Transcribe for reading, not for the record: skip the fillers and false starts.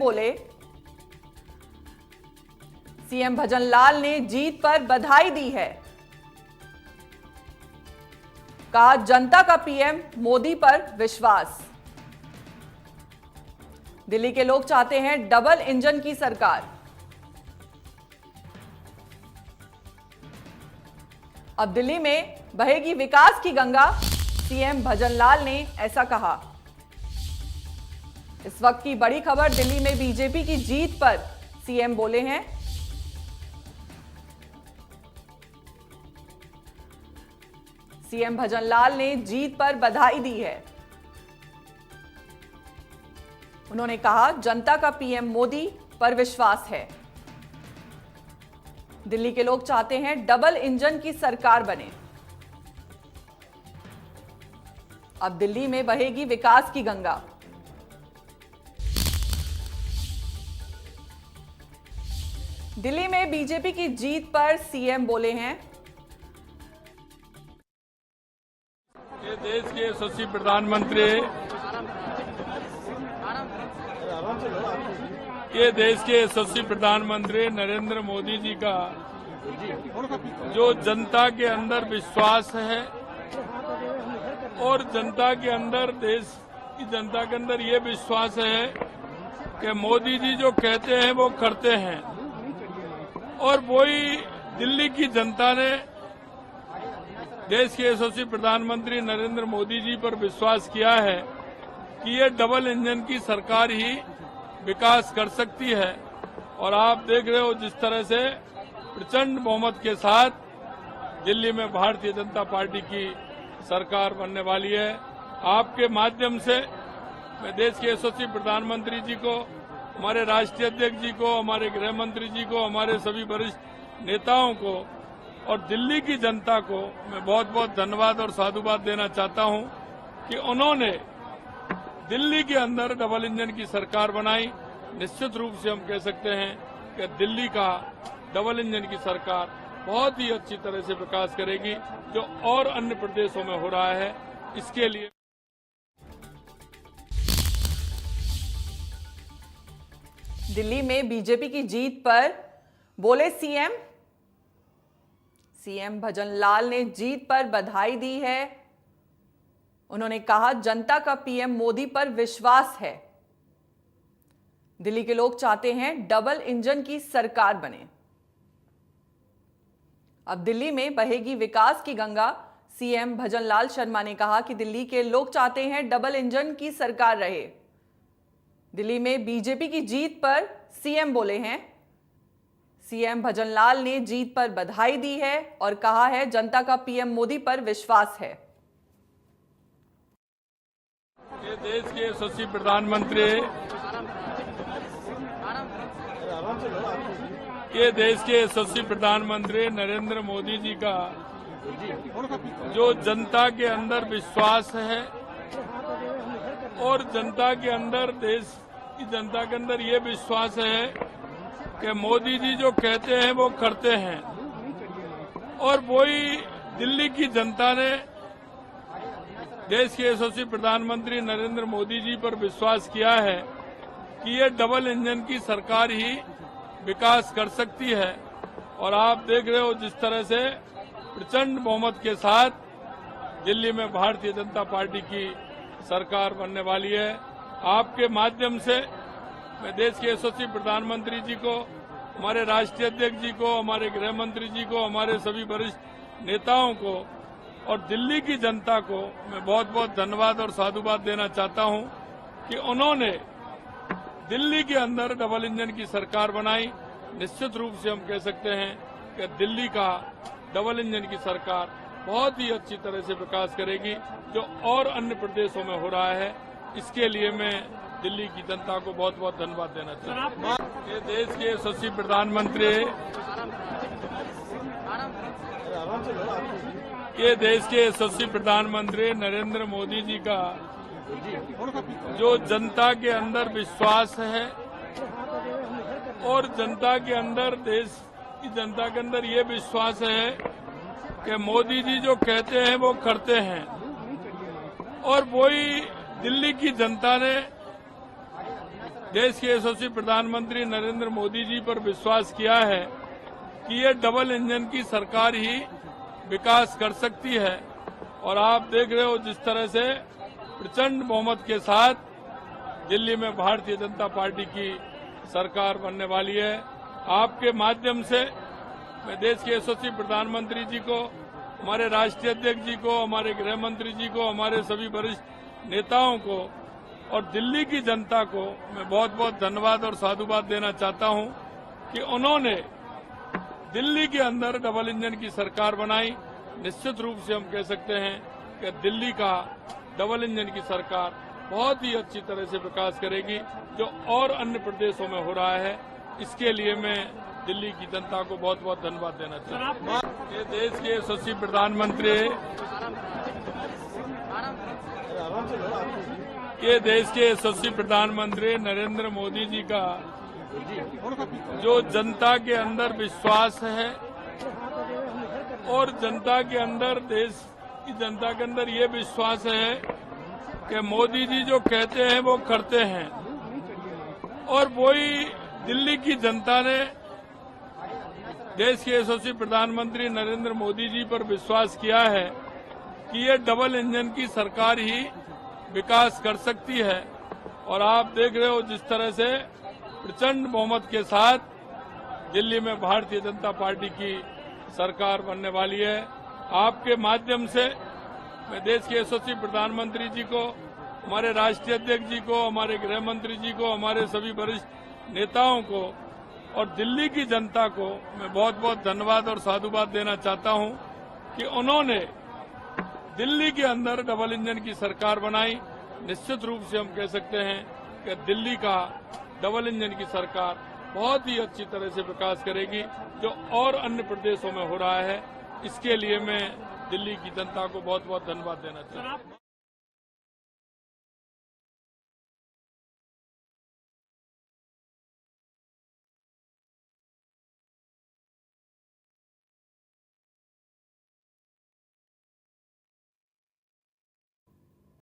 बोले सीएम भजनलाल ने जीत पर बधाई दी है। कहा जनता का पीएम मोदी पर विश्वास। दिल्ली के लोग चाहते हैं डबल इंजन की सरकार। अब दिल्ली में बहेगी विकास की गंगा, सीएम भजनलाल ने ऐसा कहा। इस वक्त की बड़ी खबर, दिल्ली में बीजेपी की जीत पर सीएम बोले हैं। सीएम भजनलाल ने जीत पर बधाई दी है। उन्होंने कहा जनता का पीएम मोदी पर विश्वास है। दिल्ली के लोग चाहते हैं डबल इंजन की सरकार बने। अब दिल्ली में बहेगी विकास की गंगा। दिल्ली में बीजेपी की जीत पर सीएम बोले हैं। ये देश के यशस्वी प्रधानमंत्री नरेंद्र मोदी जी का जो जनता के अंदर विश्वास है और जनता के अंदर, देश की जनता के अंदर ये विश्वास है कि मोदी जी जो कहते हैं वो करते हैं, और वही दिल्ली की जनता ने देश के यशस्वी प्रधानमंत्री नरेंद्र मोदी जी पर विश्वास किया है कि ये डबल इंजन की सरकार ही विकास कर सकती है। और आप देख रहे हो जिस तरह से प्रचंड बहुमत के साथ दिल्ली में भारतीय जनता पार्टी की सरकार बनने वाली है। आपके माध्यम से मैं देश के यशस्वी प्रधानमंत्री जी को, हमारे राष्ट्रीय अध्यक्ष जी को, हमारे गृह मंत्री जी को, हमारे सभी वरिष्ठ नेताओं को और दिल्ली की जनता को मैं बहुत बहुत धन्यवाद और साधुवाद देना चाहता हूं कि उन्होंने दिल्ली के अंदर डबल इंजन की सरकार बनाई। निश्चित रूप से हम कह सकते हैं कि दिल्ली का डबल इंजन की सरकार बहुत ही अच्छी तरह से विकास करेगी, जो और अन्य प्रदेशों में हो रहा है। इसके लिए दिल्ली में बीजेपी की जीत पर बोले सीएम भजनलाल ने जीत पर बधाई दी है। उन्होंने कहा जनता का पीएम मोदी पर विश्वास है। दिल्ली के लोग चाहते हैं डबल इंजन की सरकार बने। अब दिल्ली में बहेगी विकास की गंगा, सीएम भजनलाल शर्मा ने कहा कि दिल्ली के लोग चाहते हैं डबल इंजन की सरकार रहे। दिल्ली में बीजेपी की जीत पर सीएम बोले हैं। सीएम भजनलाल ने जीत पर बधाई दी है और कहा है जनता का पीएम मोदी पर विश्वास है। ये देश के यशस्वी प्रधानमंत्री नरेंद्र मोदी जी का जो जनता के अंदर विश्वास है और जनता के अंदर, देश की जनता के अंदर ये विश्वास है कि मोदी जी जो कहते हैं वो करते हैं, और वही दिल्ली की जनता ने देश के यशस्वी प्रधानमंत्री नरेंद्र मोदी जी पर विश्वास किया है कि ये डबल इंजन की सरकार ही विकास कर सकती है। और आप देख रहे हो जिस तरह से प्रचंड बहुमत के साथ दिल्ली में भारतीय जनता पार्टी की सरकार बनने वाली है। आपके माध्यम से मैं देश के यशस्वी प्रधानमंत्री जी को, हमारे राष्ट्रीय अध्यक्ष जी को, हमारे गृह मंत्री जी को, हमारे सभी वरिष्ठ नेताओं को और दिल्ली की जनता को मैं बहुत बहुत धन्यवाद और साधुवाद देना चाहता हूं कि उन्होंने दिल्ली के अंदर डबल इंजन की सरकार बनाई। निश्चित रूप से हम कह सकते हैं कि दिल्ली का डबल इंजन की सरकार बहुत ही अच्छी तरह से विकास करेगी, जो और अन्य प्रदेशों में हो रहा है। इसके लिए मैं दिल्ली की जनता को बहुत बहुत धन्यवाद देना चाहता हूं। ये देश के यशस्वी प्रधानमंत्री नरेंद्र मोदी जी का जो जनता के अंदर विश्वास है और जनता के अंदर, देश की जनता के अंदर ये विश्वास है कि मोदी जी जो कहते हैं वो करते हैं, और वही दिल्ली की जनता ने देश के यशस्वी प्रधानमंत्री नरेंद्र मोदी जी पर विश्वास किया है कि ये डबल इंजन की सरकार ही विकास कर सकती है। और आप देख रहे हो जिस तरह से प्रचंड बहुमत के साथ दिल्ली में भारतीय जनता पार्टी की सरकार बनने वाली है। आपके माध्यम से मैं देश के यशस्वी प्रधानमंत्री जी को, हमारे राष्ट्रीय अध्यक्ष जी को, हमारे गृह मंत्री जी को, हमारे सभी वरिष्ठ नेताओं को और दिल्ली की जनता को मैं बहुत बहुत धन्यवाद और साधुवाद देना चाहता हूं कि उन्होंने दिल्ली के अंदर डबल इंजन की सरकार बनाई। निश्चित रूप से हम कह सकते हैं कि दिल्ली का डबल इंजन की सरकार बहुत ही अच्छी तरह से विकास करेगी, जो और अन्य प्रदेशों में हो रहा है। इसके लिए मैं दिल्ली की जनता को बहुत बहुत धन्यवाद देना चाहता हूं। ये देश के यशस्वी प्रधानमंत्री नरेंद्र मोदी जी का जो जनता के अंदर विश्वास है और जनता के अंदर, देश की जनता के अंदर ये विश्वास है कि मोदी जी जो कहते हैं वो करते हैं। और वही दिल्ली की जनता ने देश के यशस्वी प्रधानमंत्री नरेंद्र मोदी जी पर विश्वास किया है कि ये डबल इंजन की सरकार ही विकास कर सकती है। और आप देख रहे हो जिस तरह से प्रचंड बहुमत के साथ दिल्ली में भारतीय जनता पार्टी की सरकार बनने वाली है। आपके माध्यम से मैं देश के यशस्वी प्रधानमंत्री जी को, हमारे राष्ट्रीय अध्यक्ष जी को, हमारे गृह मंत्री जी को, हमारे सभी वरिष्ठ नेताओं को और दिल्ली की जनता को मैं बहुत बहुत धन्यवाद और साधुवाद देना चाहता हूं कि उन्होंने दिल्ली के अंदर डबल इंजन की सरकार बनाई। निश्चित रूप से हम कह सकते हैं कि दिल्ली का डबल इंजन की सरकार बहुत ही अच्छी तरह से विकास करेगी, जो और अन्य प्रदेशों में हो रहा है। इसके लिए मैं दिल्ली की जनता को बहुत बहुत धन्यवाद देना चाहता हूं।